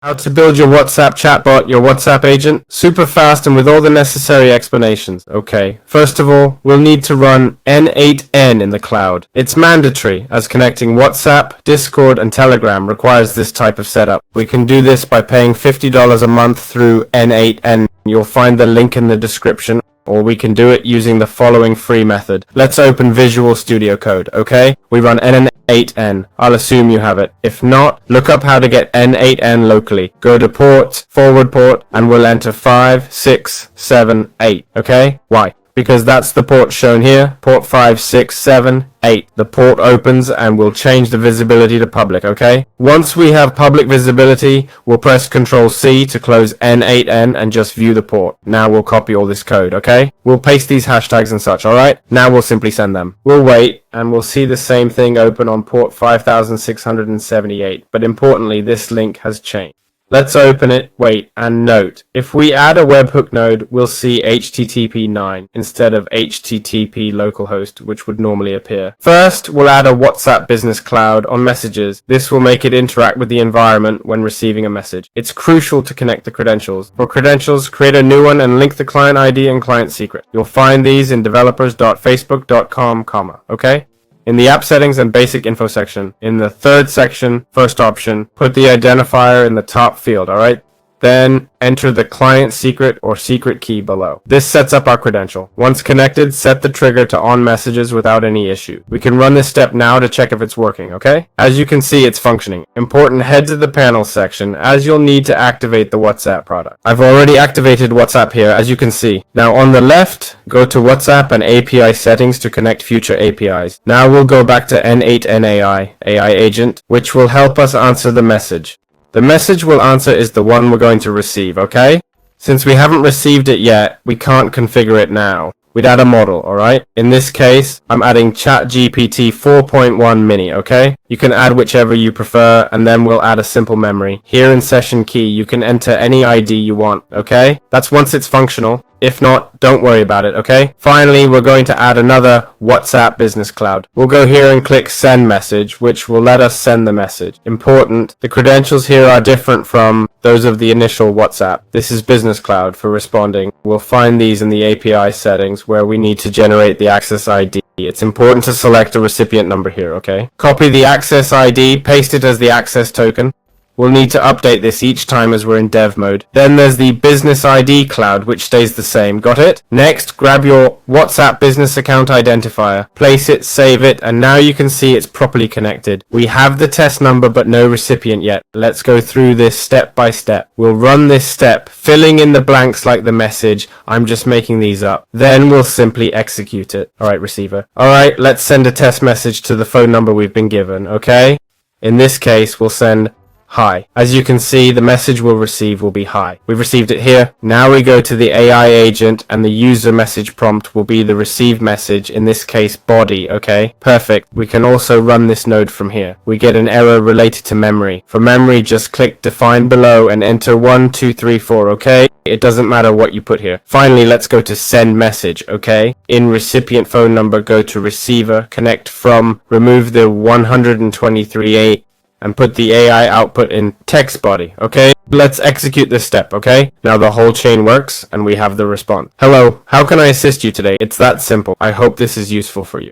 How to build your WhatsApp chatbot, your WhatsApp agent, super fast and with all the necessary explanations. Okay, first of all, we'll need to run N8N in the cloud. It's mandatory, as connecting WhatsApp, Discord, and Telegram requires this type of setup. We can do this by paying $50 a month through N8N. You'll find the link in the description, or we can do it using the following free method. Let's open Visual Studio Code, okay? We run N8N. I'll assume you have it. If not, look up how to get N8N locally. Go to port, forward port, and we'll enter 5, 6, 7, 8, okay? Why? Because that's the port shown here, port 5, 6, 7, 8. The port opens and we'll change the visibility to public, okay? Once we have public visibility, we'll press Ctrl C to close N8N and just view the port. Now we'll copy all this code, okay? We'll paste these hashtags and such, alright? Now we'll simply send them. We'll wait and we'll see the same thing open on port 5678, but importantly, this link has changed. Let's open it, wait, and note. If we add a webhook node, we'll see HTTP 9 instead of HTTP localhost, which would normally appear. First, we'll add a WhatsApp Business Cloud on messages. This will make it interact with the environment when receiving a message. It's crucial to connect the credentials. For credentials, create a new one and link the client ID and client secret. You'll find these in developers.facebook.com, okay? In the app settings and basic info section, in the third section, first option, put the identifier in the top field, alright? Then enter the client secret or secret key below. This sets up our credential. Once connected, set the trigger to on messages without any issue. We can run this step now to check if it's working, okay? As you can see, it's functioning. Important, head to the panel section, as you'll need to activate the WhatsApp product. I've already activated WhatsApp here, as you can see. Now on the left, go to WhatsApp and API settings to connect future APIs. Now we'll go back to N8N AI agent, which will help us answer the message. The message we'll answer is the one we're going to receive, okay? Since we haven't received it yet, we can't configure it now. We'd add a model, alright? In this case, I'm adding ChatGPT 4.1 mini, okay? You can add whichever you prefer, and then we'll add a simple memory. Here in session key, you can enter any ID you want, okay? That's once it's functional. If not, don't worry about it, okay? Finally, we're going to add another WhatsApp Business Cloud. We'll go here and click Send Message, which will let us send the message. Important, the credentials here are different from those of the initial WhatsApp. This is Business Cloud for responding. We'll find these in the API settings where we need to generate the access ID. It's important to select a recipient number here, okay? Copy the access ID, paste it as the access token. We'll need to update this each time as we're in dev mode. Then there's the Business ID cloud, which stays the same. Got it? Next, grab your WhatsApp business account identifier, place it, save it, and now you can see it's properly connected. We have the test number but no recipient yet. Let's go through this step by step. We'll run this step, filling in the blanks like the message. I'm just making these up. Then we'll simply execute it. Alright, receiver. Alright, let's send a test message to the phone number we've been given, okay? In this case, we'll send hi. As you can see, the message we'll receive will be hi. We've received it here. Now we go to the AI agent and the user message prompt will be the received message, in this case body, okay? Perfect. We can also run this node from here. We get an error related to memory. For memory, just click define below and enter 1, 2, 3, 4, okay? It doesn't matter what you put here. Finally, let's go to send message, okay? In recipient phone number, go to receiver, connect from, remove the 123A, and put the AI output in text body, okay? Let's execute this step, okay? Now the whole chain works, and we have the response. Hello, how can I assist you today? It's that simple. I hope this is useful for you.